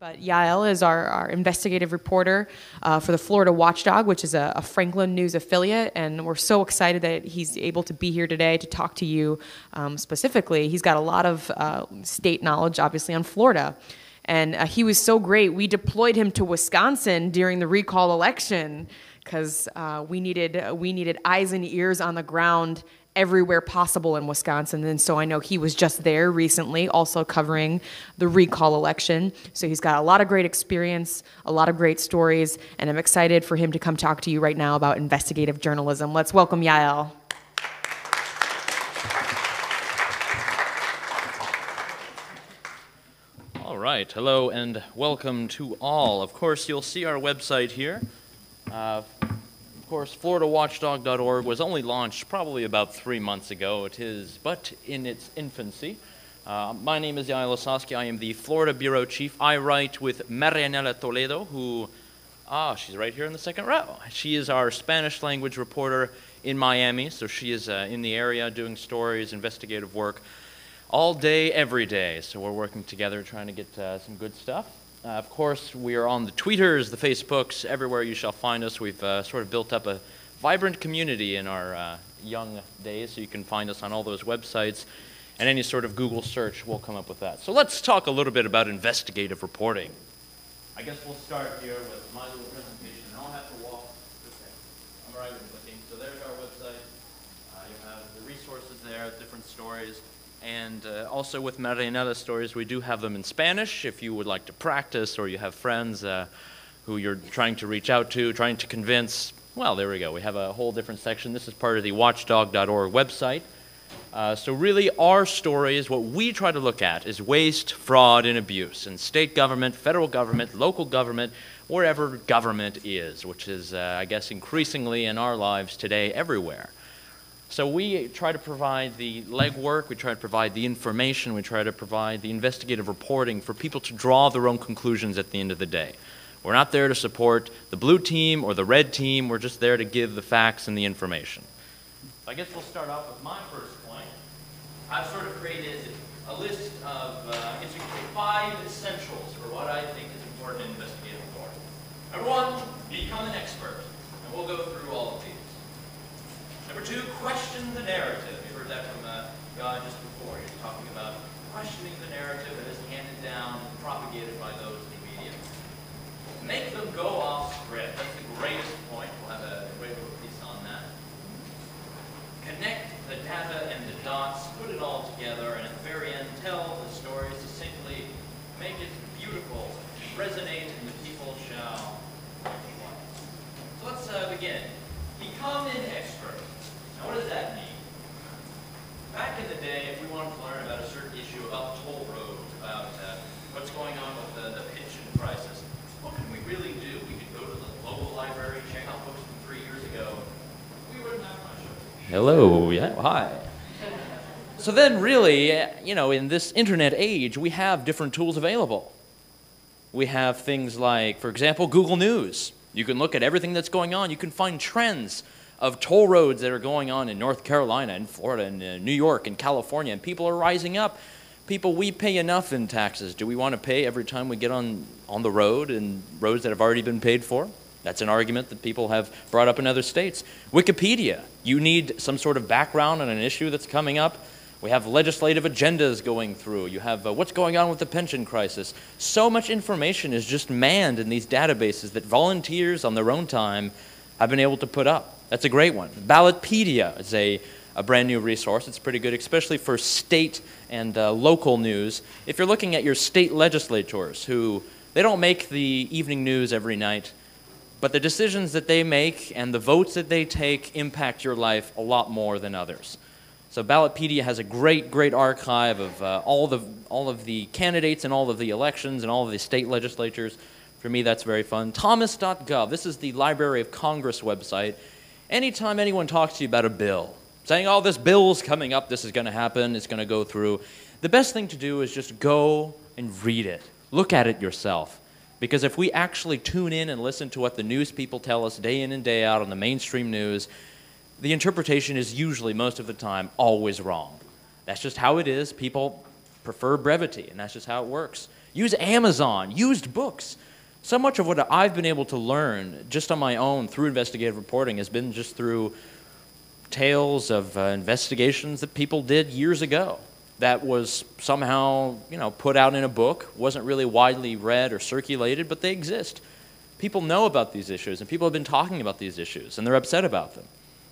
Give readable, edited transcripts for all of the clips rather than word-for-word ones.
But Yaël is our investigative reporter for the Florida Watchdog, which is a Franklin News affiliate, and we're so excited that he's able to be here today to talk to you specifically. He's got a lot of state knowledge, obviously, on Florida. And he was so great, we deployed him to Wisconsin during the recall election because we needed eyes and ears on the ground everywhere possible in Wisconsin. And so I know he was just there recently also covering the recall election. So he's got a lot of great experience, a lot of great stories, and I'm excited for him to come talk to you right now about investigative journalism. Let's welcome Yaël. All right, hello and welcome to all. Of course, you'll see our website here. Of course, FloridaWatchdog.org was only launched probably about 3 months ago. It is but in its infancy. My name is Yaël Ossowski. I am the Florida Bureau Chief. I write with Marianela Toledo, who, she's right here in the second row. She is our Spanish language reporter in Miami, so she is in the area doing stories, investigative work, all day, every day. So we're working together trying to get some good stuff. Of course, we are on the Tweeters, the Facebooks, everywhere you shall find us. We've sort of built up a vibrant community in our young days, so you can find us on all those websites, and any sort of Google search will come up with that. So let's talk a little bit about investigative reporting. I guess we'll start here with my little presentation, and I'll have to walk this way. I'm right looking. So there's our website. You have the resources there, different stories. And also with Marianela's stories, we do have them in Spanish if you would like to practice or you have friends who you're trying to reach out to, trying to convince. Well, there we go. We have a whole different section. This is part of the Watchdog.org website. So really our stories, what we try to look at is waste, fraud, and abuse in state government, federal government, local government, wherever government is, which is, I guess, increasingly in our lives today everywhere. So we try to provide the legwork, we try to provide the information, we try to provide the investigative reporting for people to draw their own conclusions at the end of the day. We're not there to support the blue team or the red team, we're just there to give the facts and the information. I guess we'll start off with my first point. I've sort of created a list of, I guess you could say, 5 essentials for what I think is important in investigative reporting. Number 1, become an expert. And we'll go through all of these. Number 2, question the narrative. You heard that from Guy just before. He's talking about questioning the narrative that is handed down and propagated by those in the media. Make them go off script. That's the greatest point. We'll have a great little piece on that. Connect the data and the dots, put it all together, and at the very end, tell the story succinctly, make it beautiful, resonate, and the people shall like. So let's begin. Become an expert. Now, what does that mean? Back in the day, if we wanted to learn about a certain issue about toll roads, about what's going on with the pension crisis, what can we really do? We could go to the local library, check out books from 3 years ago. We wouldn't have much of it. Hello, yeah, hi. So then really, you know, in this internet age, we have different tools available. We have things like, for example, Google News. You can look at everything that's going on. You can find trends of toll roads that are going on in North Carolina and Florida and New York and California, and people are rising up. People, we pay enough in taxes. Do we want to pay every time we get on the road and roads that have already been paid for? That's an argument that people have brought up in other states. Wikipedia, you need some sort of background on an issue that's coming up. We have legislative agendas going through. You have what's going on with the pension crisis. So much information is just manned in these databases that volunteers on their own time have been able to put up. That's a great one. Ballotpedia is a brand new resource. It's pretty good, especially for state and local news. If you're looking at your state legislators who, they don't make the evening news every night, but the decisions that they make and the votes that they take impact your life a lot more than others. So Ballotpedia has a great, great archive of all of the candidates and all of the elections and all of the state legislatures. For me, that's very fun. Thomas.gov, this is the Library of Congress website. Anytime anyone talks to you about a bill, saying, oh, this bill's coming up, this is going to happen, it's going to go through, the best thing to do is just go and read it. Look at it yourself. Because if we actually tune in and listen to what the news people tell us day in and day out on the mainstream news, the interpretation is usually, most of the time, always wrong. That's just how it is. People prefer brevity, and that's just how it works. use Amazon, used books. So much of what I've been able to learn just on my own through investigative reporting has been just through tales of investigations that people did years ago that was somehow, put out in a book, wasn't really widely read or circulated, but they exist. People know about these issues, and people have been talking about these issues, and they're upset about them.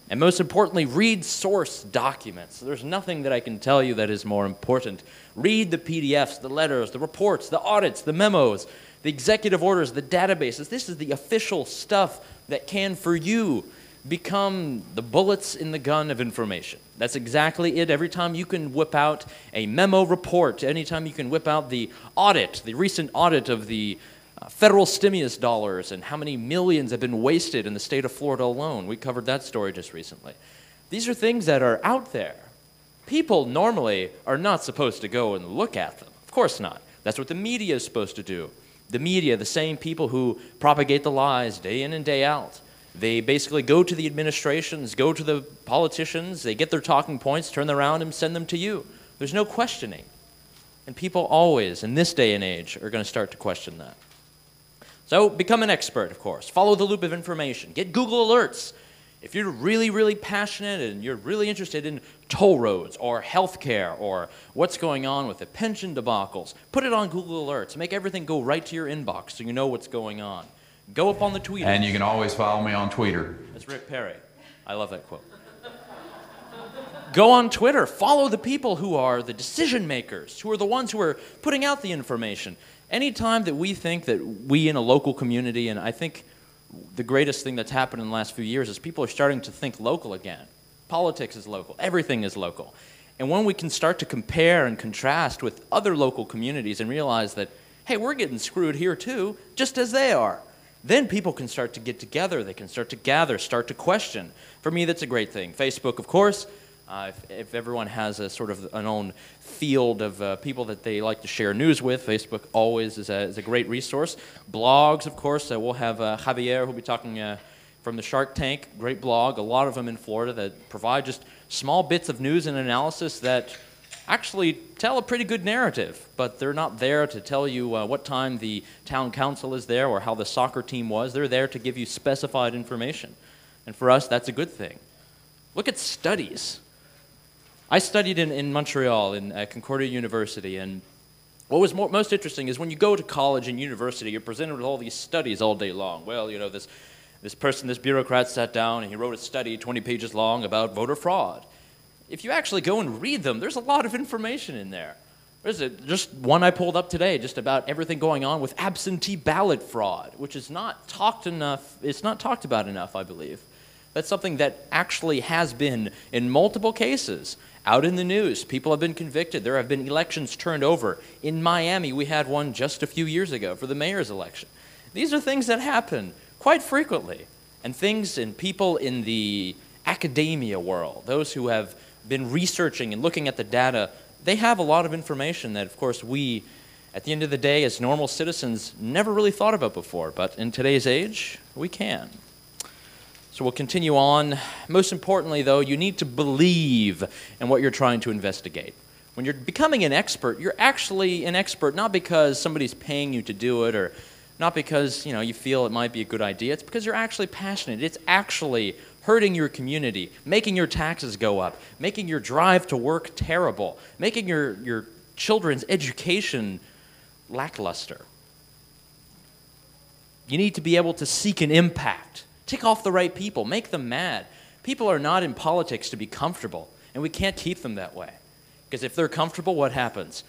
And most importantly, read source documents. There's nothing that I can tell you that is more important. Read the PDFs, the letters, the reports, the audits, the memos, the executive orders, the databases. This is the official stuff that can, for you, become the bullets in the gun of information. That's exactly it. Every time you can whip out a memo report, anytime you can whip out the audit, the recent audit of the federal stimulus dollars and how many millions have been wasted in the state of Florida alone. We covered that story just recently. These are things that are out there. People normally are not supposed to go and look at them. Of course not. That's what the media is supposed to do. The media, the same people who propagate the lies day in and day out. They basically go to the administrations, go to the politicians, they get their talking points, turn them around and send them to you. There's no questioning. And people always, in this day and age, are going to start to question that. So become an expert, of course. Follow the loop of information. Get Google Alerts. If you're really, really passionate and you're really interested in toll roads or healthcare or what's going on with the pension debacles, put it on Google Alerts. Make everything go right to your inbox so you know what's going on. Go up on the Twitter. And you can always follow me on Twitter. That's Rick Perry. I love that quote. Go on Twitter. Follow the people who are the decision makers, who are the ones who are putting out the information. Anytime that we think that we in a local community, and I think the greatest thing that's happened in the last few years is people are starting to think local again. Politics is local. Everything is local. And when we can start to compare and contrast with other local communities and realize that, hey, we're getting screwed here too, just as they are, then people can start to get together. They can start to gather, start to question. For me, that's a great thing. Facebook, of course, if everyone has a sort of an own field of people that they like to share news with, Facebook always is a great resource. Blogs, of course, we'll have Javier who'll be talking from the Shark Tank, great blog, a lot of them in Florida that provide just small bits of news and analysis that actually tell a pretty good narrative, but they're not there to tell you what time the town council is there or how the soccer team was. They're there to give you specified information. And for us, that's a good thing. Look at studies. I studied in Montreal at Concordia University, and what was most interesting is when you go to college and university, you're presented with all these studies all day long. Well, this person, this bureaucrat sat down and he wrote a study 20 pages long about voter fraud. If you actually go and read them, there's a lot of information in there. There's just one I pulled up today, just about everything going on with absentee ballot fraud, which is not talked enough. It's not talked about enough, I believe. That's something that actually has been, in multiple cases, out in the news. People have been convicted. There have been elections turned over. In Miami, we had one just a few years ago for the mayor's election. These are things that happen quite frequently, and things and people in the academia world, those who have been researching and looking at the data, they have a lot of information that, of course, we, at the end of the day, as normal citizens, never really thought about before. But in today's age, we can. So we'll continue on. Most importantly, though, you need to believe in what you're trying to investigate. When you're becoming an expert, you're actually an expert not because somebody's paying you to do it or not because you feel it might be a good idea. It's because you're actually passionate. It's actually hurting your community, making your taxes go up, making your drive to work terrible, making your children's education lackluster. You need to be able to seek an impact. Tick off the right people. Make them mad. People are not in politics to be comfortable, and we can't keep them that way. Because if they're comfortable, what happens?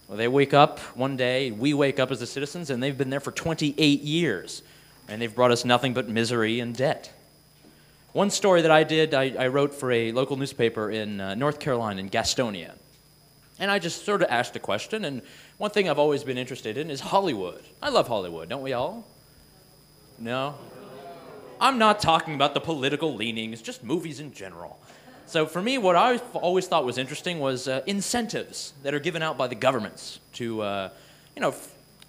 Well, they wake up one day, we wake up as the citizens, and they've been there for 28 years, and they've brought us nothing but misery and debt. One story that I did, I wrote for a local newspaper in North Carolina, in Gastonia. And I just sort of asked a question, and one thing I've always been interested in is Hollywood. I love Hollywood, don't we all? No? I'm not talking about the political leanings, just movies in general. So for me, what I always thought was interesting was incentives that are given out by the governments to,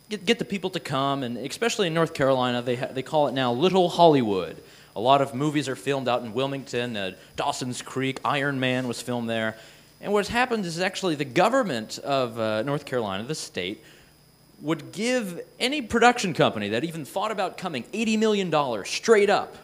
get the people to come, and especially in North Carolina, they call it now Little Hollywood. A lot of movies are filmed out in Wilmington. Dawson's Creek, Iron Man was filmed there. And what's happened is actually the government of North Carolina, the state, would give any production company that even thought about coming $80 million straight up.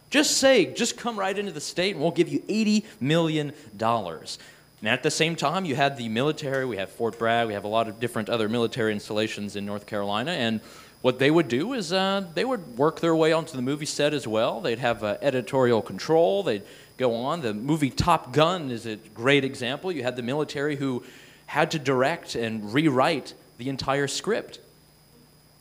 Just come right into the state and we'll give you $80 million. And at the same time, you had the military, we have Fort Bragg, we have a lot of different other military installations in North Carolina, and what they would do is they would work their way onto the movie set as well. They'd have editorial control, they'd go on. The movie Top Gun is a great example. You had the military who had to direct and rewrite the entire script.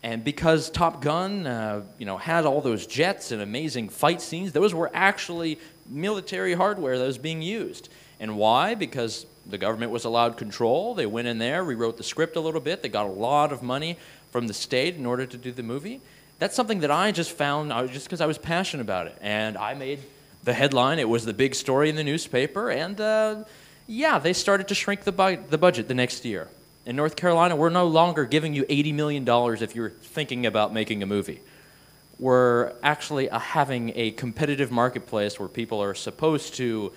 And because Top Gun had all those jets and amazing fight scenes, those were actually military hardware that was being used. And why? Because the government was allowed control. They went in there, rewrote the script a little bit. They got a lot of money from the state in order to do the movie. That's something that I just found just because I was passionate about it. And I made the headline. It was the big story in the newspaper. And yeah, they started to shrink the budget the next year. In North Carolina, we're no longer giving you $80 million if you're thinking about making a movie. We're actually having a competitive marketplace where people are supposed to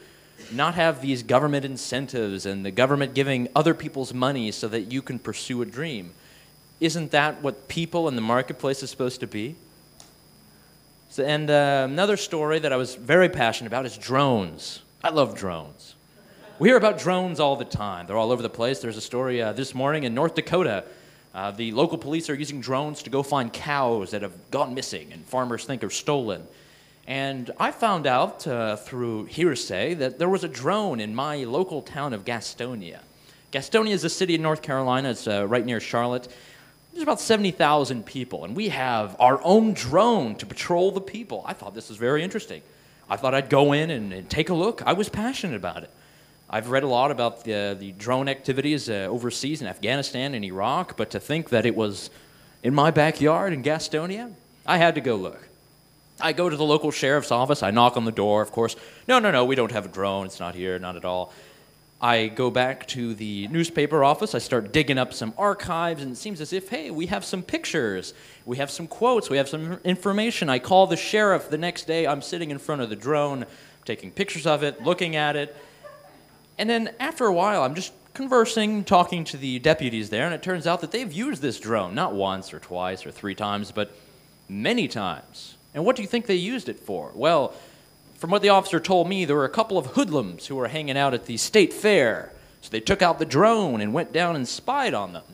not have these government incentives and the government giving other people's money so that you can pursue a dream. Isn't that what people in the marketplace is supposed to be? So, and another story that I was very passionate about is drones. I love drones. We hear about drones all the time. They're all over the place. There's a story this morning in North Dakota. The local police are using drones to go find cows that have gone missing and farmers think are stolen. And I found out through hearsay that there was a drone in my local town of Gastonia. Gastonia is a city in North Carolina. It's right near Charlotte. There's about 70,000 people, and we have our own drone to patrol the people. I thought this was very interesting. I thought I'd go in and take a look. I was passionate about it. I've read a lot about the drone activities overseas in Afghanistan and Iraq, but to think that it was in my backyard in Gastonia, I had to go look. I go to the local sheriff's office. I knock on the door, of course. No, we don't have a drone. It's not here, not at all. I go back to the newspaper office. I start digging up some archives, and it seems as if, hey, we have some pictures. We have some quotes. We have some information. I call the sheriff the next day. I'm sitting in front of the drone, taking pictures of it, looking at it. And then after a while, I'm just conversing, talking to the deputies there, and it turns out that they've used this drone, not once or twice or 3 times, but many times. And what do you think they used it for? Well, from what the officer told me, there were a couple of hoodlums who were hanging out at the state fair. So they took out the drone and went down and spied on them.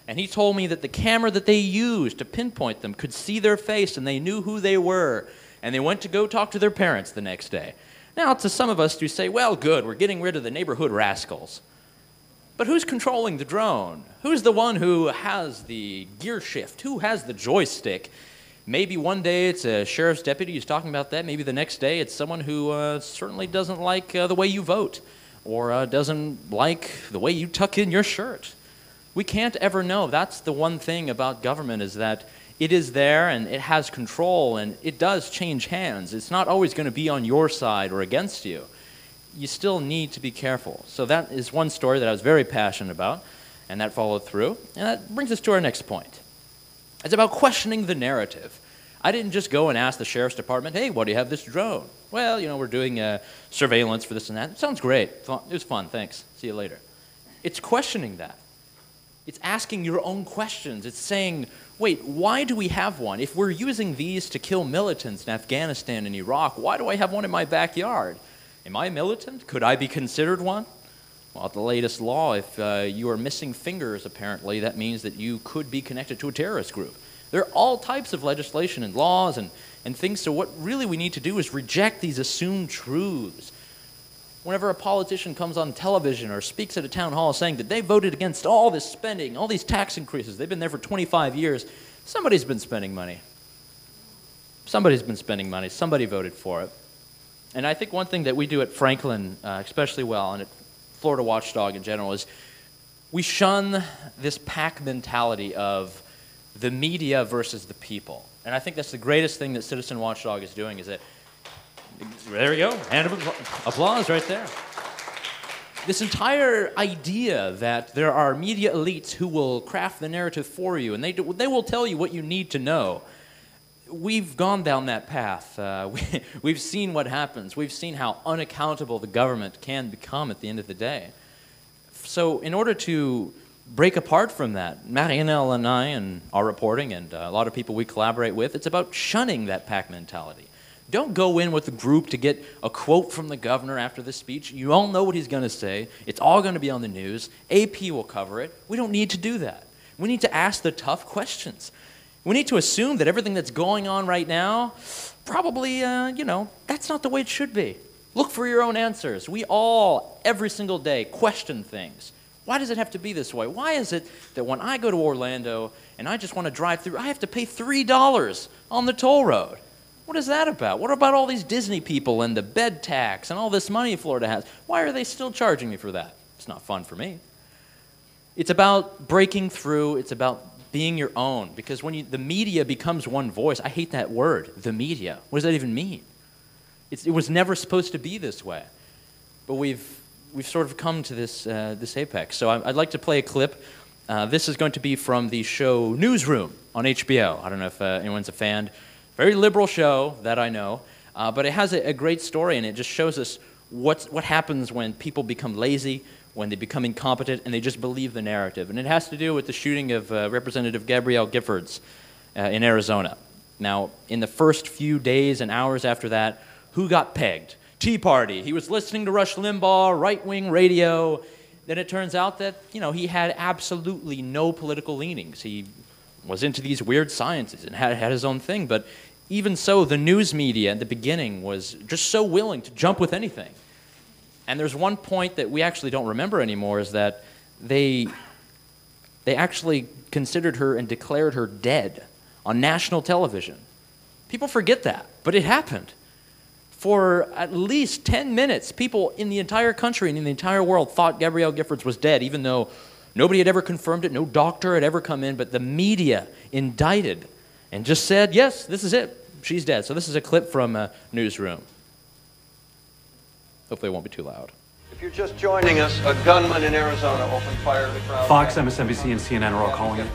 And he told me that the camera that they used to pinpoint them could see their face and they knew who they were. And they went to go talk to their parents the next day. Now, to some of us who say, well, good, we're getting rid of the neighborhood rascals. But who's controlling the drone? Who's the one who has the gear shift? Who has the joystick? Maybe one day it's a sheriff's deputy who's talking about that. Maybe the next day it's someone who certainly doesn't like the way you vote or doesn't like the way you tuck in your shirt. We can't ever know. That's the one thing about government is that it is there and it has control and it does change hands. It's not always going to be on your side or against you. You still need to be careful. So that is one story that I was very passionate about and that followed through. And that brings us to our next point. It's about questioning the narrative. I didn't just go and ask the sheriff's department, hey, why do you have this drone? Well, we're doing surveillance for this and that. It sounds great. It was fun. Thanks. See you later. It's questioning that. It's asking your own questions. It's saying, wait, why do we have one? If we're using these to kill militants in Afghanistan and Iraq, why do I have one in my backyard? Am I a militant? Could I be considered one? Well, the latest law, if you are missing fingers, apparently, that means that you could be connected to a terrorist group. There are all types of legislation and laws and things, so what really we need to do is reject these assumed truths. Whenever a politician comes on television or speaks at a town hall saying that they voted against all this spending, all these tax increases, they've been there for 25 years, somebody's been spending money. Somebody's been spending money. Somebody voted for it. And I think one thing that we do at Franklin especially well, and at Florida Watchdog in general, is we shun this pack mentality of the media versus the people. And I think that's the greatest thing that Citizen Watchdog is doing is that, there we go, hand of applause right there. This entire idea that there are media elites who will craft the narrative for you and they will tell you what you need to know. We've gone down that path. We've seen what happens. We've seen how unaccountable the government can become at the end of the day. So in order to break apart from that. Marianelle and I and our reporting and a lot of people we collaborate with, it's about shunning that pack mentality. Don't go in with a group to get a quote from the governor after the speech. You all know what he's going to say. It's all going to be on the news. AP will cover it. We don't need to do that. We need to ask the tough questions. We need to assume that everything that's going on right now, probably, that's not the way it should be. Look for your own answers. We all, every single day, question things. Why does it have to be this way? Why is it that when I go to Orlando and I just want to drive through, I have to pay $3 on the toll road? What is that about? What about all these Disney people and the bed tax and all this money Florida has? Why are they still charging me for that? It's not fun for me. It's about breaking through. It's about being your own. Because when the media becomes one voice, I hate that word, the media. What does that even mean? It was never supposed to be this way. But we've sort of come to this apex. So I'd like to play a clip. This is going to be from the show Newsroom on HBO. I don't know if anyone's a fan. Very liberal show, that I know. But it has a great story, and it just shows us what happens when people become lazy, when they become incompetent, and they just believe the narrative. And it has to do with the shooting of Representative Gabrielle Giffords in Arizona. Now, in the first few days and hours after that, who got pegged? Tea Party. He was listening to Rush Limbaugh, right-wing radio. Then it turns out that, he had absolutely no political leanings. He was into these weird sciences and had his own thing. But even so, the news media at the beginning was just so willing to jump with anything. And there's one point that we actually don't remember anymore, is that they actually considered her and declared her dead on national television. People forget that, but it happened. For at least 10 minutes, people in the entire country and in the entire world thought Gabrielle Giffords was dead, even though nobody had ever confirmed it, no doctor had ever come in, but the media indicted and just said, yes, this is it, she's dead. So this is a clip from a Newsroom. Hopefully it won't be too loud. If you're just joining us, a gunman in Arizona opened fire at the crowd. Fox, MSNBC, and CNN are all calling it.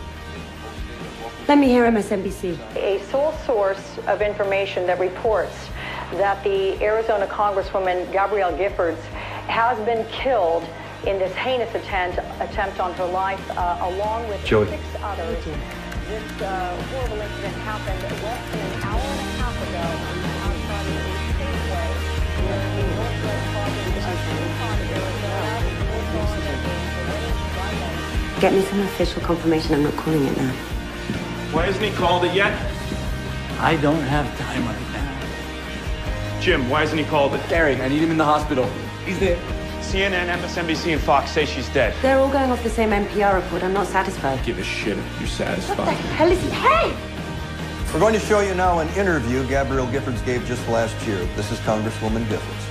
Let me hear MSNBC. A sole source of information that reports that the Arizona Congresswoman Gabrielle Giffords has been killed in this heinous attempt on her life, along with Joey. 6 others. This horrible incident happened less than an hour and a half ago outside of a Safeway near the Northwest province of Tucson, Arizona. Get me some official confirmation I'm not calling it now. Why hasn't he called it yet? I don't have time right now. Jim, why hasn't he called it? Gary, I need him in the hospital. He's there. CNN, MSNBC, and Fox say she's dead. They're all going off the same NPR report. I'm not satisfied. Give a shit if you're satisfied. What the hell is he? Hey! We're going to show you now an interview Gabrielle Giffords gave just last year. This is Congresswoman Giffords.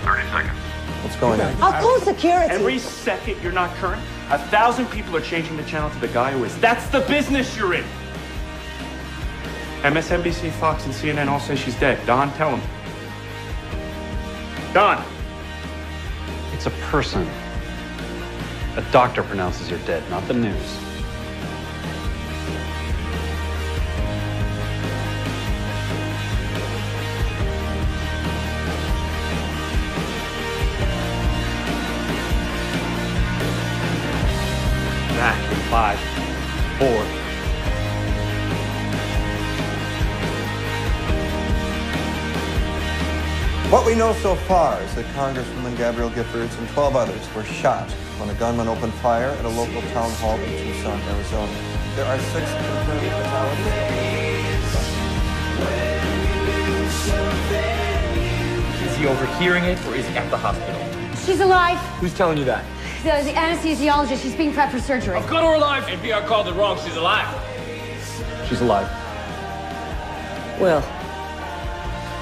30 seconds. What's going on? I'll call security. Every second you're not current, 1,000 people are changing the channel to the guy who is. That's the business you're in. MSNBC, Fox, and CNN all say she's dead. Don, tell him. Don! It's a person. A doctor pronounces you're dead, not the news. Back in 5, 4. What we know so far is that Congresswoman Gabrielle Giffords and 12 others were shot when a gunman opened fire at a local town hall in Tucson, Arizona. There are 6 confirmed fatalities. Is he overhearing it, or is he at the hospital? She's alive. Who's telling you that? The anesthesiologist. She's being prepped for surgery. Good or alive? NPR called it wrong. She's alive. She's alive. Will.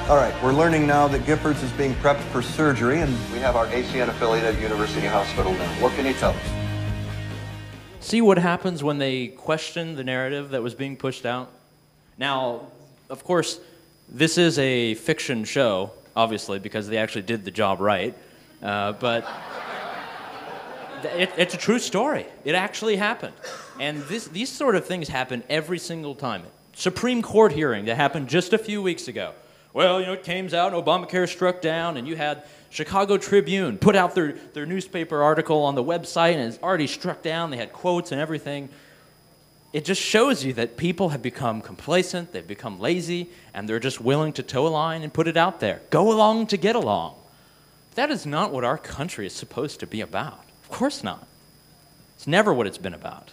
All right, we're learning now that Giffords is being prepped for surgery, and we have our ACN affiliate at University Hospital now. What can you tell us? See what happens when they question the narrative that was being pushed out? Now, of course, this is a fiction show, obviously, because they actually did the job right. But it's a true story. It actually happened. And these sort of things happen every single time. Supreme Court hearing that happened just a few weeks ago. Well, it came out, Obamacare struck down, and you had Chicago Tribune put out their newspaper article on the website, and it's already struck down. They had quotes and everything. It just shows you that people have become complacent, they've become lazy, and they're just willing to toe a line and put it out there. Go along to get along. That is not what our country is supposed to be about. Of course not. It's never what it's been about.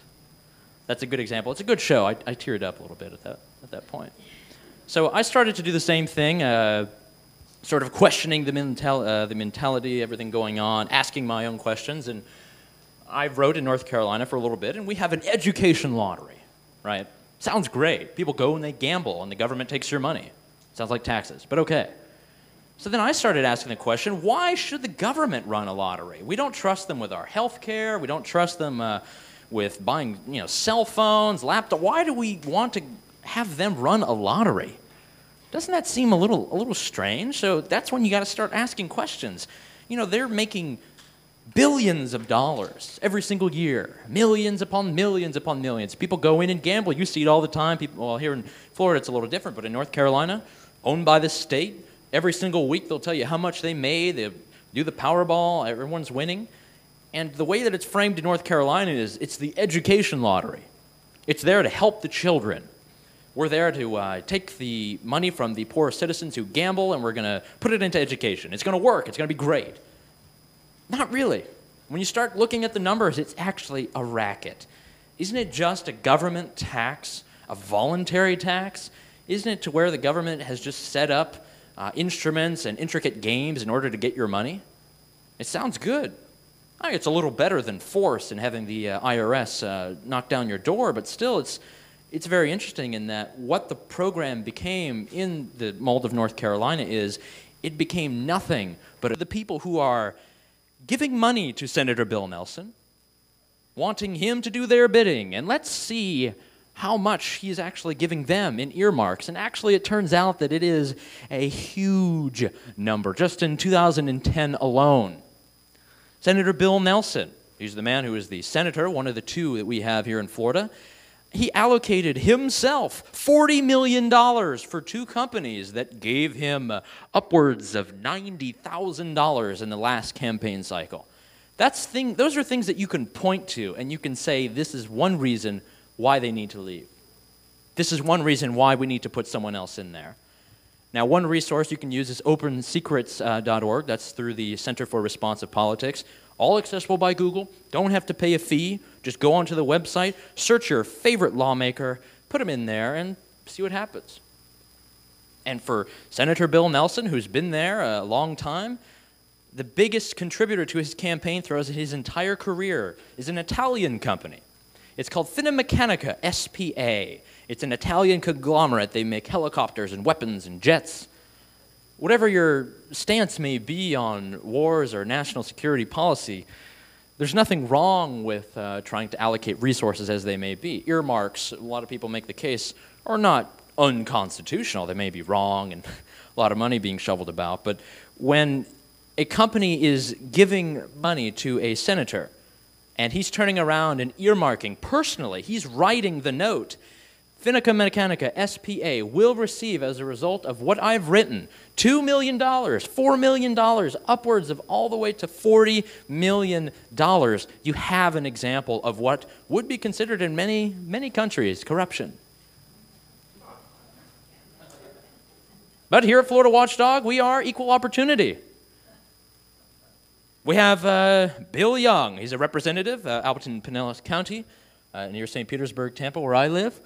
That's a good example. It's a good show. I teared up a little bit at that point. So I started to do the same thing, sort of questioning the mentality, everything going on, asking my own questions. And I wrote in North Carolina for a little bit, and we have an education lottery, right? Sounds great. People go and they gamble, and the government takes your money. Sounds like taxes, but okay. So then I started asking the question, why should the government run a lottery? We don't trust them with our health care. We don't trust them with buying cell phones, laptops. Why do we want to have them run a lottery? Doesn't that seem a little strange? So that's when you got to start asking questions. They're making billions of dollars every single year, millions upon millions upon millions. People go in and gamble. You see it all the time. Well, here in Florida it's a little different, but in North Carolina, owned by the state, every single week they'll tell you how much they made. They do the Powerball. Everyone's winning. And the way that it's framed in North Carolina is it's the education lottery. It's there to help the children. We're there to take the money from the poor citizens who gamble, and we're going to put it into education. It's going to work. It's going to be great. Not really. When you start looking at the numbers, it's actually a racket. Isn't it just a government tax, a voluntary tax? Isn't it to where the government has just set up instruments and intricate games in order to get your money? It sounds good. I think it's a little better than force and having the IRS knock down your door, but still it's very interesting in that what the program became in the mold of North Carolina is it became nothing but the people who are giving money to Senator Bill Nelson, wanting him to do their bidding, and let's see how much he's actually giving them in earmarks. And actually it turns out that it is a huge number, just in 2010 alone. Senator Bill Nelson, he's the man who is the senator, one of the two that we have here in Florida. He allocated himself $40 million for two companies that gave him upwards of $90,000 in the last campaign cycle. Those are things that you can point to, and you can say, this is one reason why they need to leave. This is one reason why we need to put someone else in there. Now, one resource you can use is opensecrets.org. That's through the Center for Responsive Politics. All accessible by Google. Don't have to pay a fee. Just go onto the website, search your favorite lawmaker, put them in there, and see what happens. And for Senator Bill Nelson, who's been there a long time, the biggest contributor to his campaign throughout his entire career is an Italian company. It's called Finmeccanica, SPA. It's an Italian conglomerate. They make helicopters and weapons and jets. Whatever your stance may be on wars or national security policy, there's nothing wrong with trying to allocate resources as they may be. Earmarks, a lot of people make the case, are not unconstitutional. They may be wrong and a lot of money being shoveled about. But when a company is giving money to a senator and he's turning around and earmarking personally, he's writing the note, Finmeccanica, SPA, will receive, as a result of what I've written, $2 million, $4 million, upwards of all the way to $40 million. You have an example of what would be considered in many, many countries corruption. But here at Florida Watchdog, we are equal opportunity. We have Bill Young. He's a representative, Alberton, Pinellas County, near St. Petersburg, Tampa, where I live.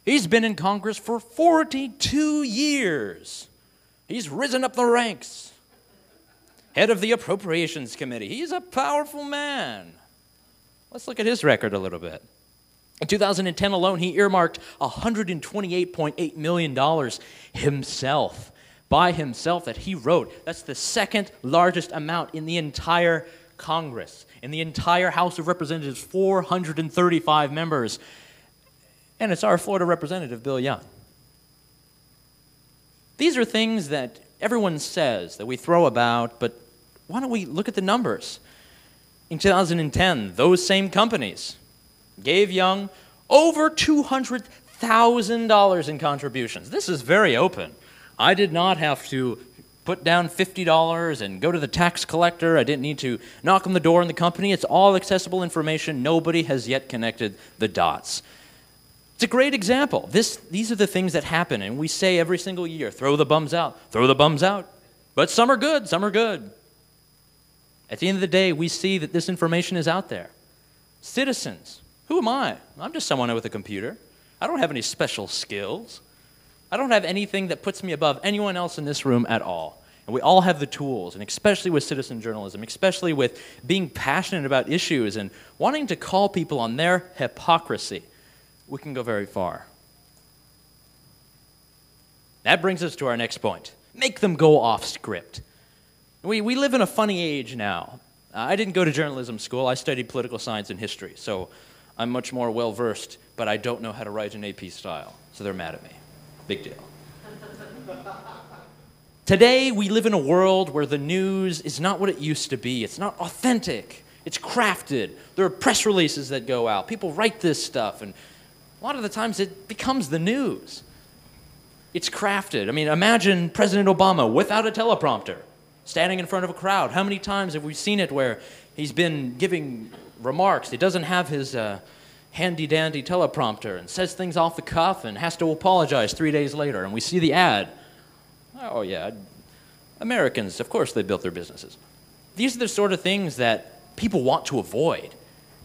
He's been in Congress for 42 years. He's risen up the ranks. Head of the Appropriations Committee. He's a powerful man. Let's look at his record a little bit. In 2010 alone, he earmarked $128.8 million himself, by himself, that he wrote. That's the second largest amount in the entire Congress. In the entire House of Representatives, 435 members. And it's our Florida representative, Bill Young. These are things that everyone says, that we throw about, but why don't we look at the numbers? In 2010, those same companies gave Young over $200,000 in contributions. This is very open. I did not have to put down $50 and go to the tax collector. I didn't need to knock on the door in the company. It's all accessible information. Nobody has yet connected the dots. It's a great example. These are the things that happen, and we say every single year, throw the bums out, throw the bums out. But some are good, some are good. At the end of the day, we see that this information is out there. Citizens, who am I? I'm just someone with a computer. I don't have any special skills. I don't have anything that puts me above anyone else in this room at all. And we all have the tools, and especially with citizen journalism, especially with being passionate about issues and wanting to call people on their hypocrisy, we can go very far. That brings us to our next point. Make them go off script. We live in a funny age now. I didn't go to journalism school. I studied political science and history, so I'm much more well-versed, but I don't know how to write an AP style, so they're mad at me. Big deal. Today, we live in a world where the news is not what it used to be. It's not authentic. It's crafted. There are press releases that go out. People write this stuff, and a lot of the times it becomes the news. It's crafted. I mean, imagine President Obama without a teleprompter, standing in front of a crowd. How many times have we seen it where he's been giving remarks? He doesn't have his handy-dandy teleprompter and says things off the cuff and has to apologize 3 days later, and we see the ad. Oh, yeah, Americans, of course they built their businesses. These are the sort of things that people want to avoid.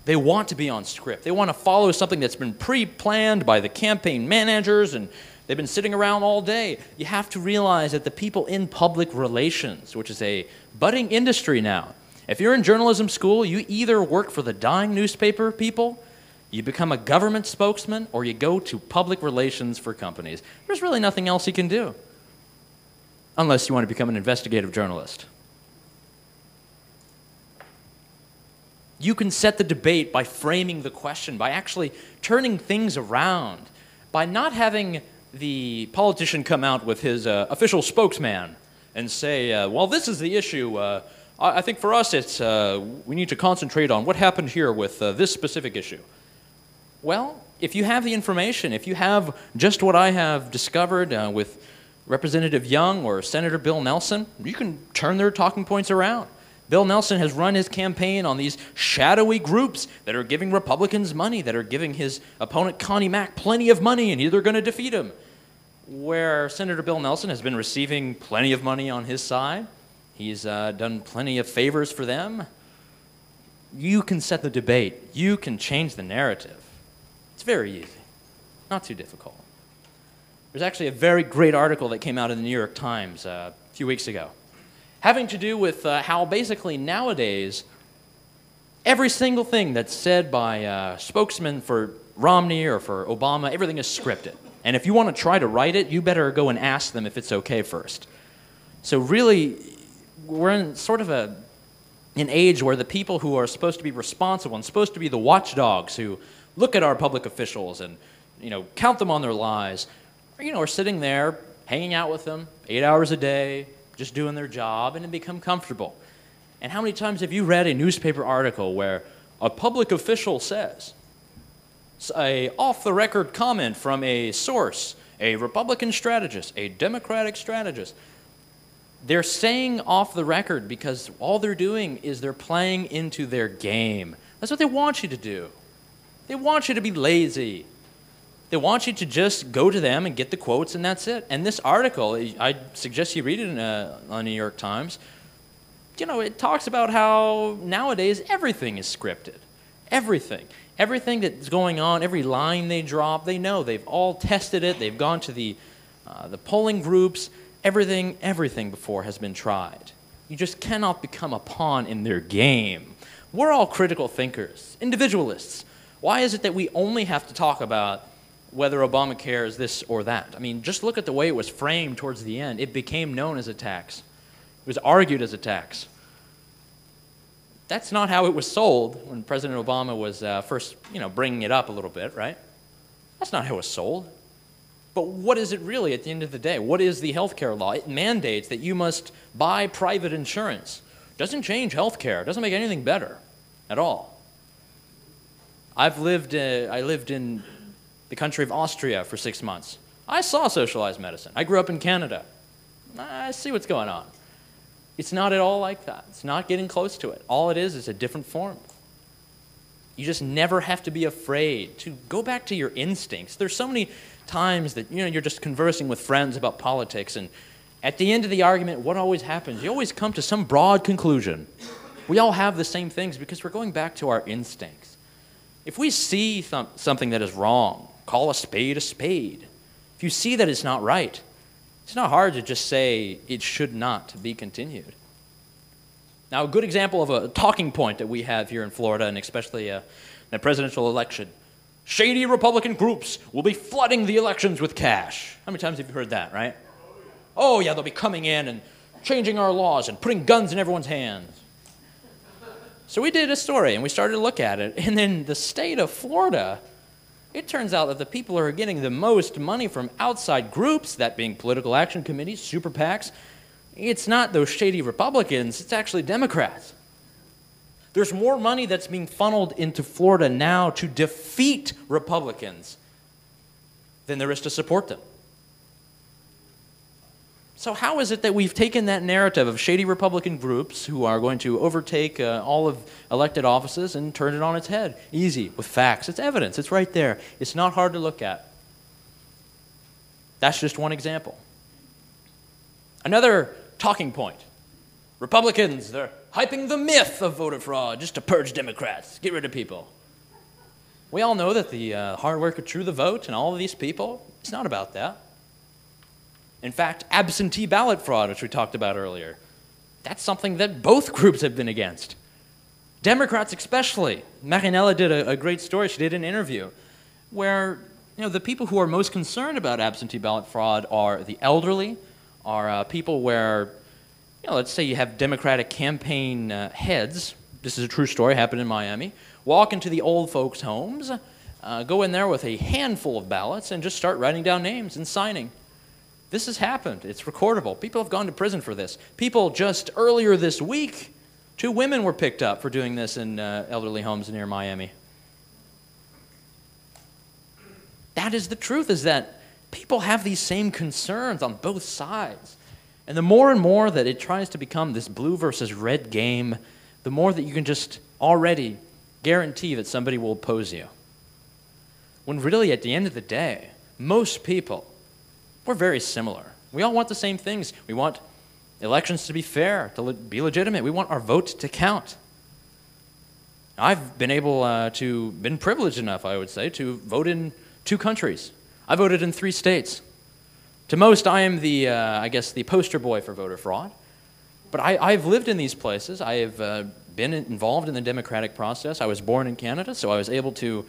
They want to be on script. They want to follow something that's been pre-planned by the campaign managers, and they've been sitting around all day. You have to realize that the people in public relations, which is a budding industry now, if you're in journalism school, you either work for the dying newspaper people, you become a government spokesman, or you go to public relations for companies. There's really nothing else you can do, unless you want to become an investigative journalist. You can set the debate by framing the question, by actually turning things around, by not having the politician come out with his official spokesman and say, well, this is the issue. I think for us, it's we need to concentrate on what happened here with this specific issue. Well, if you have the information, if you have just what I have discovered with Representative Young or Senator Bill Nelson, you can turn their talking points around. Bill Nelson has run his campaign on these shadowy groups that are giving Republicans money, that are giving his opponent Connie Mack plenty of money, and they're going to defeat him. Where Senator Bill Nelson has been receiving plenty of money on his side. He's done plenty of favors for them. You can set the debate. You can change the narrative. It's very easy. Not too difficult. There's actually a very great article that came out in the New York Times a few weeks ago, having to do with how basically nowadays every single thing that's said by spokesmen for Romney or for Obama, everything is scripted. And if you want to try to write it, you better go and ask them if it's okay first. So really, we're in sort of an age where the people who are supposed to be responsible and supposed to be the watchdogs who look at our public officials and, count them on their lies, are sitting there, hanging out with them 8 hours a day, just doing their job, and then become comfortable. And how many times have you read a newspaper article where a public official says, a off-the-record comment from a source, a Republican strategist, a Democratic strategist? They're saying off the record because all they're doing is they're playing into their game. That's what they want you to do. They want you to be lazy. They want you to just go to them and get the quotes, and that's it. And this article, I suggest you read it on the New York Times. It talks about how nowadays everything is scripted. Everything. Everything that's going on, every line they drop, they know. They've all tested it. They've gone to the polling groups. Everything before has been tried. You just cannot become a pawn in their game. We're all critical thinkers, individualists. Why is it that we only have to talk about whether Obamacare is this or that? I mean, just look at the way it was framed towards the end. It became known as a tax. It was argued as a tax. That's not how it was sold when President Obama was first, bringing it up a little bit, right? That's not how it was sold. But what is it really at the end of the day? What is the health care law? It mandates that you must buy private insurance. It doesn't change health care. It doesn't make anything better at all. I lived in the country of Austria for 6 months. I saw socialized medicine. I grew up in Canada. I see what's going on. It's not at all like that. It's not getting close to it. All it is a different form. You just never have to be afraid to go back to your instincts. There's so many times that you're just conversing with friends about politics, and at the end of the argument, what always happens? You always come to some broad conclusion. We all have the same things because we're going back to our instincts. If we see something that is wrong, call a spade a spade. If you see that it's not right, it's not hard to just say it should not be continued. Now, a good example of a talking point that we have here in Florida, and especially in the presidential election, shady Republican groups will be flooding the elections with cash. How many times have you heard that, right? Oh, yeah, they'll be coming in and changing our laws and putting guns in everyone's hands. So we did a story, and we started to look at it, and in the state of Florida, it turns out that the people who are getting the most money from outside groups, that being political action committees, super PACs, it's not those shady Republicans, it's actually Democrats. There's more money that's being funneled into Florida now to defeat Republicans than there is to support them. So how is it that we've taken that narrative of shady Republican groups who are going to overtake all of elected offices and turn it on its head? Easy, with facts. It's evidence. It's right there. It's not hard to look at. That's just one example. Another talking point. Republicans, they're hyping the myth of voter fraud just to purge Democrats, get rid of people. We all know that the hard work of True the Vote and all of these people, it's not about that. In fact, absentee ballot fraud, which we talked about earlier, that's something that both groups have been against. Democrats especially. Marinella did a great story. She did an interview where the people who are most concerned about absentee ballot fraud are the elderly, are people where, let's say you have Democratic campaign heads. This is a true story, happened in Miami. Walk into the old folks' homes, go in there with a handful of ballots and just start writing down names and signing. This has happened. It's recordable. People have gone to prison for this. People just earlier this week, 2 women were picked up for doing this in elderly homes near Miami. That is the truth, is that people have these same concerns on both sides. And the more and more that it tries to become this blue versus red game, the more that you can just already guarantee that somebody will oppose you. When really, at the end of the day, most people, we're very similar. We all want the same things. We want elections to be fair, to be legitimate. We want our vote to count. I've been been privileged enough, I would say, to vote in 2 countries. I voted in 3 states. To most, I am the poster boy for voter fraud. But I've lived in these places. I have been involved in the democratic process. I was born in Canada, so I was able to,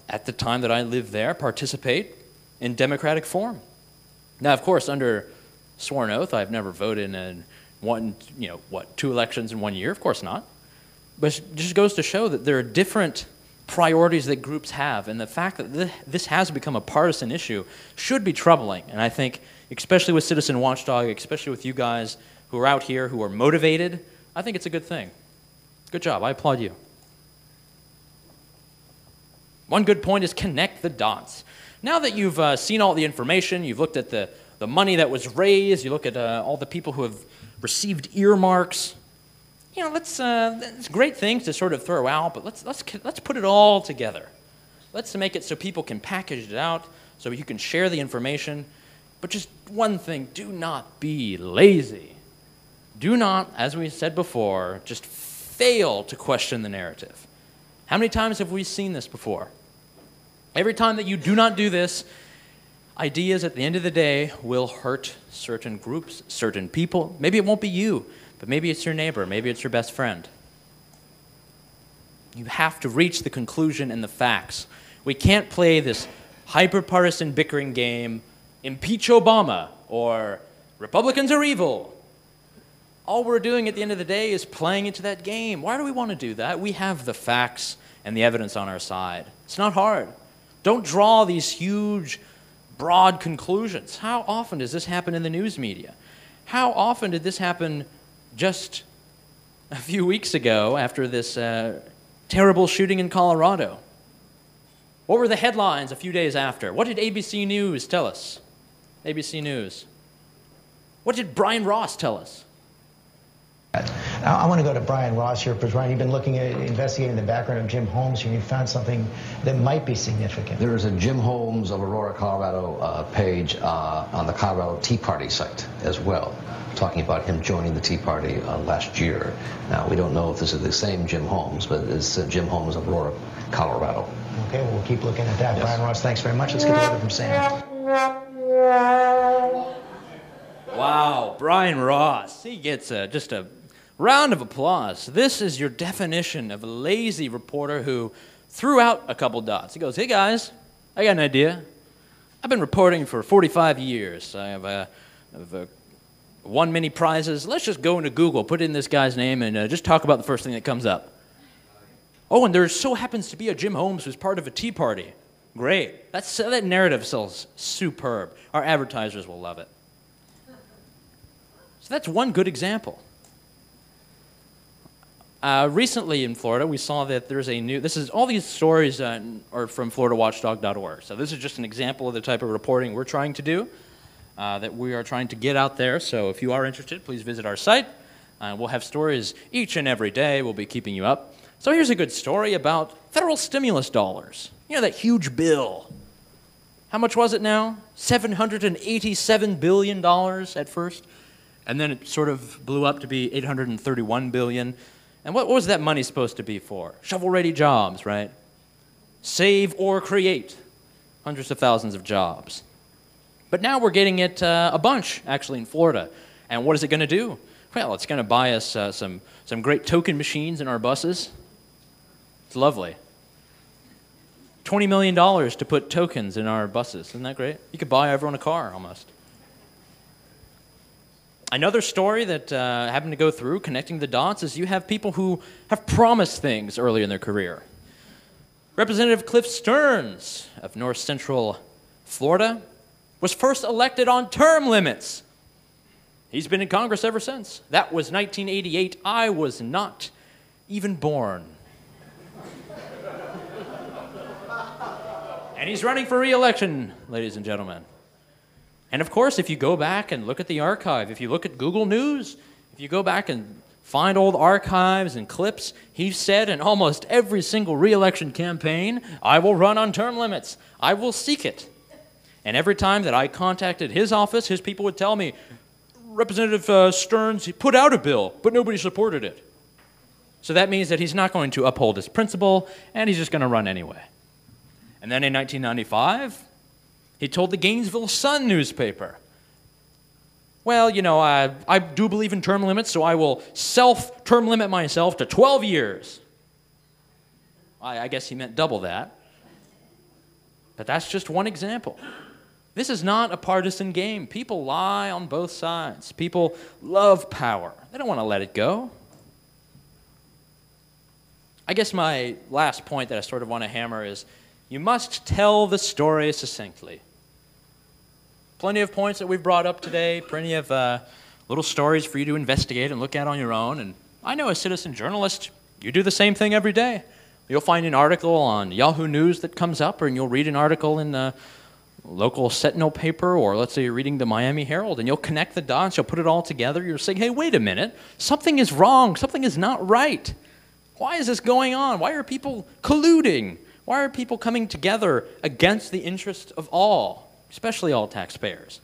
at the time that I lived there, participate in democratic form. Now, of course, under sworn oath, I've never voted in 2 elections in 1 year. Of course not. But it just goes to show that there are different priorities that groups have, and the fact that this has become a partisan issue should be troubling. And I think, especially with Citizen Watchdog, especially with you guys who are out here, who are motivated, I think it's a good thing. Good job. I applaud you. One good point is connect the dots. Now that you've seen all the information, you've looked at the money that was raised, you look at all the people who have received earmarks, it's great things to sort of throw out, but let's put it all together. Let's make it so people can package it out, so you can share the information. But just one thing, do not be lazy. Do not, as we said before, just fail to question the narrative. How many times have we seen this before? Every time that you do not do this, ideas at the end of the day will hurt certain groups, certain people. Maybe it won't be you, but maybe it's your neighbor, maybe it's your best friend. You have to reach the conclusion and the facts. We can't play this hyper-partisan bickering game, impeach Obama, or Republicans are evil. All we're doing at the end of the day is playing into that game. Why do we want to do that? We have the facts and the evidence on our side. It's not hard. Don't draw these huge, broad conclusions. How often does this happen in the news media? How often did this happen just a few weeks ago after this terrible shooting in Colorado? What were the headlines a few days after? What did ABC News tell us? ABC News. What did Brian Ross tell us? Now, I want to go to Brian Ross here, because Brian, you've been investigating the background of Jim Holmes here, and you found something that might be significant. There is a Jim Holmes of Aurora, Colorado page on the Colorado Tea Party site as well, talking about him joining the Tea Party last year. Now, we don't know if this is the same Jim Holmes, but it's Jim Holmes of Aurora, Colorado. Okay, well, we'll keep looking at that. Yes. Brian Ross, thanks very much. Let's get the weather from Sam. Wow, Brian Ross. He gets just a round of applause. This is your definition of a lazy reporter who threw out a couple dots. He goes, hey guys, I got an idea. I've been reporting for 45 years. I have won many prizes. Let's just go into Google, put in this guy's name, and just talk about the first thing that comes up. Oh, and there so happens to be a Jim Holmes who's part of a Tea Party. Great. That narrative sells superb. Our advertisers will love it. So that's one good example. Recently in Florida, we saw that there's a new, all these stories are from FloridaWatchdog.org. So this is just an example of the type of reporting we're trying to do, that we are trying to get out there. So if you are interested, please visit our site. We'll have stories each and every day. We'll be keeping you up. So here's a good story about federal stimulus dollars. You know, that huge bill. How much was it now? $787 billion at first. And then it sort of blew up to be $831 billion. And what was that money supposed to be for? Shovel-ready jobs, right? Save or create hundreds of thousands of jobs. But now we're getting it a bunch, actually, in Florida. And what is it going to do? Well, it's going to buy us some great token machines in our buses. It's lovely. $20 million to put tokens in our buses. Isn't that great? You could buy everyone a car, almost. Another story that happened to go through, connecting the dots, is you have people who have promised things early in their career. Representative Cliff Stearns of North Central Florida was first elected on term limits. He's been in Congress ever since. That was 1988. I was not even born. And he's running for re-election, ladies and gentlemen. And of course, if you go back and look at the archive, if you look at Google News, if you go back and find old archives and clips, he said in almost every single re-election campaign, I will run on term limits. I will seek it. And every time that I contacted his office, his people would tell me, Representative Stearns, he put out a bill, but nobody supported it. So that means that he's not going to uphold his principle, and he's just going to run anyway. And then in 1995, he told the Gainesville Sun newspaper, well, you know, I do believe in term limits, so I will self-term limit myself to 12 years. I guess he meant double that. But that's just one example. This is not a partisan game. People lie on both sides. People love power. They don't want to let it go. I guess my last point that I sort of want to hammer is you must tell the story succinctly. Plenty of points that we've brought up today, plenty of little stories for you to investigate and look at on your own. And I know as a citizen journalist, you do the same thing every day. You'll find an article on Yahoo News that comes up, or you'll read an article in the local Sentinel paper, or let's say you're reading the Miami Herald, and you'll connect the dots, you'll put it all together, you're saying, hey, wait a minute, something is wrong, something is not right. Why is this going on? Why are people colluding? Why are people coming together against the interest of all? Especially all taxpayers.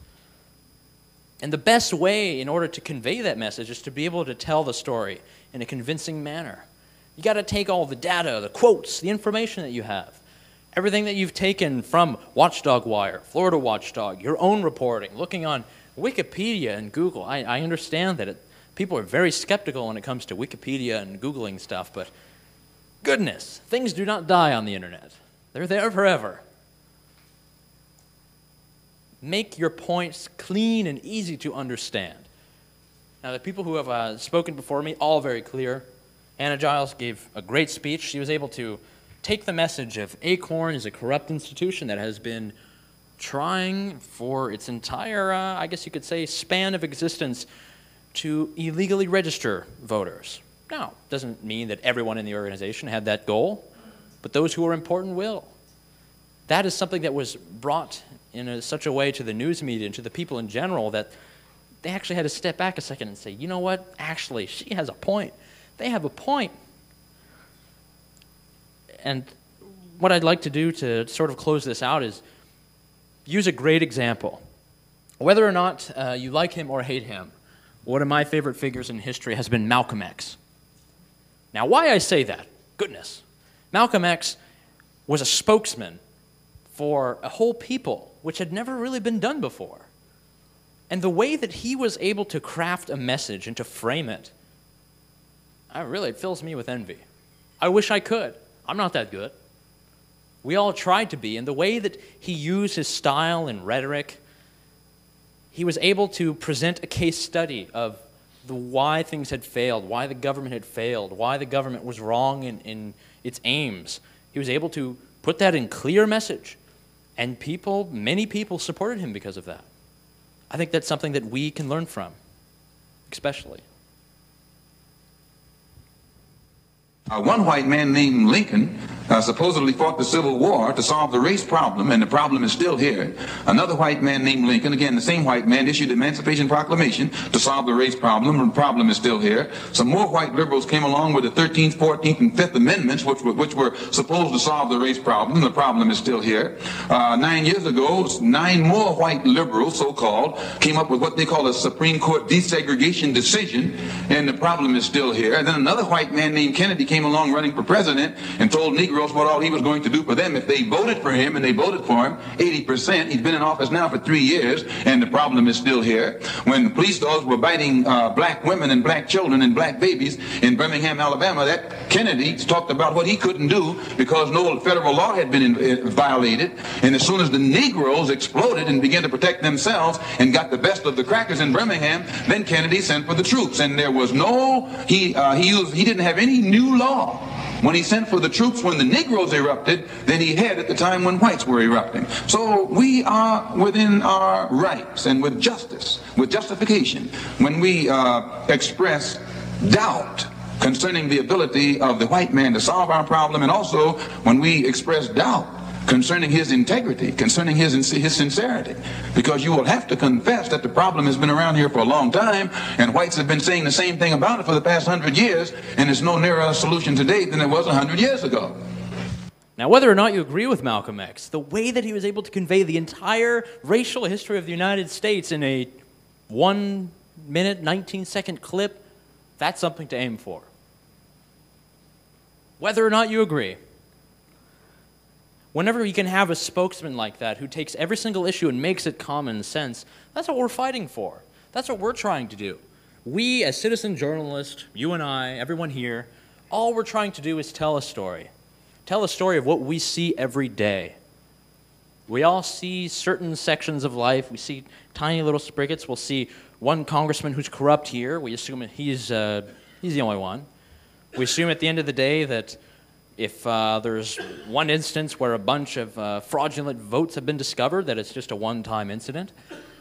And the best way in order to convey that message is to be able to tell the story in a convincing manner. You got to take all the data, the quotes, the information that you have, everything that you've taken from Watchdog Wire, Florida Watchdog, your own reporting, looking on Wikipedia and Google. I understand that people are very skeptical when it comes to Wikipedia and Googling stuff, but goodness, things do not die on the internet. They're there forever. Make your points clean and easy to understand. Now, the people who have spoken before me, all very clear. Anna Giles gave a great speech. She was able to take the message of ACORN is a corrupt institution that has been trying for its entire, I guess you could say, span of existence to illegally register voters. Now, it doesn't mean that everyone in the organization had that goal, but those who are important will. That is something that was brought in such a way to the news media and to the people in general that they actually had to step back a second and say, you know what, actually, she has a point. They have a point. And what I'd like to do to sort of close this out is use a great example. Whether or not you like him or hate him, one of my favorite figures in history has been Malcolm X. Now, why I say that? Goodness. Malcolm X was a spokesman for a whole people, which had never really been done before. And the way that he was able to craft a message and to frame it, it fills me with envy. I wish I could. I'm not that good. We all tried to be, and the way that he used his style and rhetoric, he was able to present a case study of why things had failed, why the government had failed, why the government was wrong in its aims. He was able to put that in clear message, and many people supported him because of that. I think that's something that we can learn from, especially. One white man named Lincoln supposedly fought the Civil War to solve the race problem, and the problem is still here. Another white man named Lincoln, again the same white man, issued the Emancipation Proclamation to solve the race problem, and the problem is still here. Some more white liberals came along with the 13th, 14th, and 5th Amendments, which were supposed to solve the race problem, and the problem is still here. 9 years ago, 9 more white liberals, so-called, came up with what they call a Supreme Court desegregation decision, and the problem is still here. And then another white man named Kennedy came along running for president and told Negroes what all he was going to do for them if they voted for him, and they voted for him 80%. He's been in office now for 3 years, and the problem is still here. When police dogs were biting black women and black children and black babies in Birmingham, Alabama, that Kennedy talked about what he couldn't do because no federal law had been violated. And as soon as the Negroes exploded and began to protect themselves and got the best of the crackers in Birmingham, then Kennedy sent for the troops. And there was he didn't have any new law when he sent for the troops when the Negroes erupted than he had at the time when whites were erupting. So we are within our rights and with justice, with justification, when we express doubt concerning the ability of the white man to solve our problem, and also when we express doubt concerning his integrity, concerning his sincerity, because you will have to confess that the problem has been around here for a long time, and whites have been saying the same thing about it for the past 100 years, and it's no nearer a solution today than it was 100 years ago. Now, whether or not you agree with Malcolm X, the way that he was able to convey the entire racial history of the United States in a 1-minute, 19-second clip, that's something to aim for. Whether or not you agree. Whenever you can have a spokesman like that who takes every single issue and makes it common sense, that's what we're fighting for. That's what we're trying to do. We, as citizen journalists, you and I, everyone here, all we're trying to do is tell a story. Tell a story of what we see every day. We all see certain sections of life. We see tiny little spriggets. We'll see one congressman who's corrupt here. We assume he's the only one. We assume at the end of the day that if there's one instance where a bunch of fraudulent votes have been discovered, that it's just a one-time incident.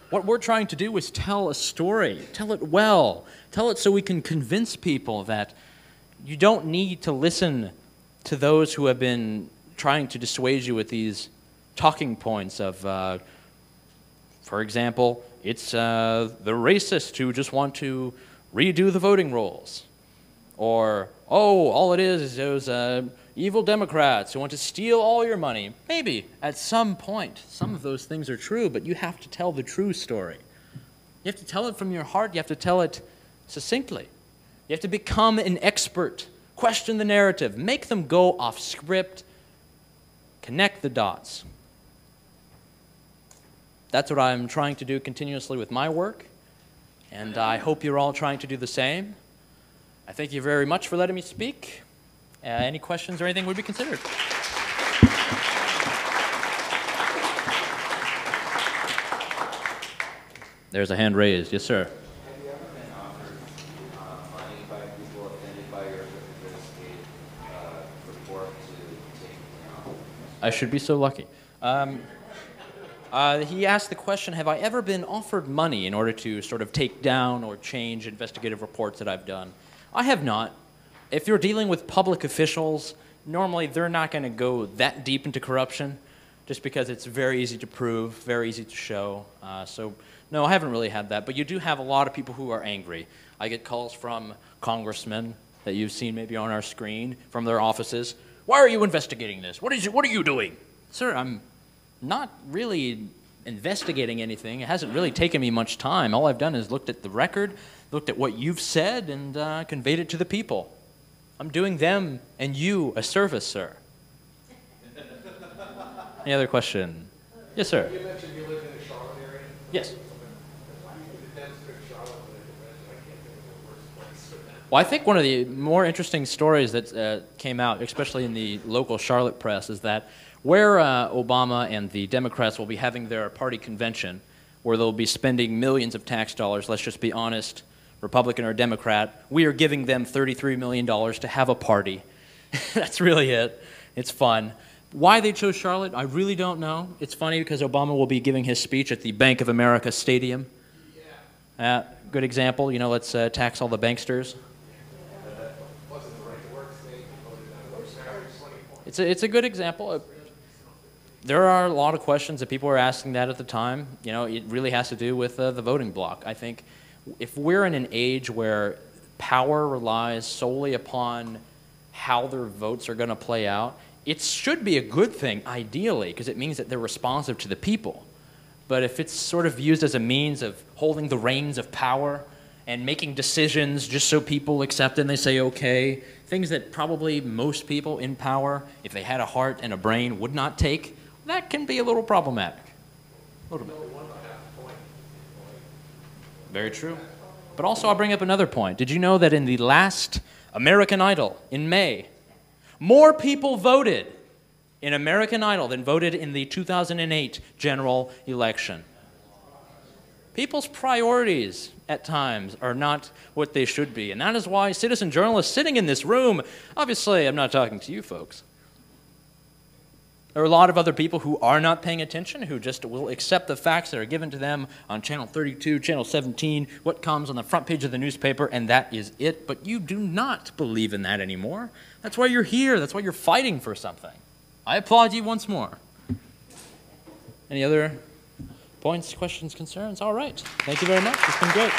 What we're trying to do is tell a story, tell it well, tell it so we can convince people that you don't need to listen to those who have been trying to dissuade you with these talking points of, for example, it's the racists who just want to redo the voting rolls. Or, oh, all it is those evil Democrats who want to steal all your money. Maybe, at some point, some of those things are true, but you have to tell the true story. You have to tell it from your heart. You have to tell it succinctly. You have to become an expert. Question the narrative. Make them go off script. Connect the dots. That's what I'm trying to do continuously with my work, and I hope you're all trying to do the same. I thank you very much for letting me speak. Any questions or anything would be considered. There's a hand raised. Yes, sir. Have you ever been offered money by people offended by your investigative report to take down? I should be so lucky. He asked the question, have I ever been offered money in order to sort of take down or change investigative reports that I've done? I have not. If you're dealing with public officials, normally they're not going to go that deep into corruption. just because it's very easy to prove, very easy to show. So no, I haven't really had that, but you do have a lot of people who are angry. I get calls from congressmen that you've seen maybe on our screen from their offices. Why are you investigating this? What are you doing? Sir, I'm not really investigating anything. It hasn't really taken me much time. All I've done is looked at the record, looked at what you've said, and conveyed it to the people. I'm doing them and you a service, sir. Any other question? Yes, sir. You mentioned you live in the Charlotte area? Yes. Why do you think the Dems picked Charlotte when they I can't think of the worst place for that. Well, I think one of the more interesting stories that came out, especially in the local Charlotte press, is that where Obama and the Democrats will be having their party convention, where they'll be spending millions of tax dollars, let's just be honest, Republican or Democrat, we are giving them $33 million to have a party. That's really it. It's fun. Why they chose Charlotte, I really don't know. It's funny because Obama will be giving his speech at the Bank of America Stadium. Good example, you know, let's tax all the banksters. It's a good example. There are a lot of questions that people were asking that at the time. You know, it really has to do with the voting bloc. I think if we're in an age where power relies solely upon how their votes are going to play out, it should be a good thing, ideally, because it means that they're responsive to the people. But if it's sort of used as a means of holding the reins of power and making decisions just so people accept it and they say, okay, things that probably most people in power, if they had a heart and a brain, would not take, that can be a little problematic. A little bit. Very true. But also I'll bring up another point. Did you know that in the last American Idol in May, more people voted in American Idol than voted in the 2008 general election? People's priorities at times are not what they should be, and that is why citizen journalists sitting in this room, obviously I'm not talking to you folks. There are a lot of other people who are not paying attention, who just will accept the facts that are given to them on Channel 32, Channel 17, what comes on the front page of the newspaper, and that is it. But you do not believe in that anymore. That's why you're here. That's why you're fighting for something. I applaud you once more. Any other points, questions, concerns? All right. Thank you very much. It's been great.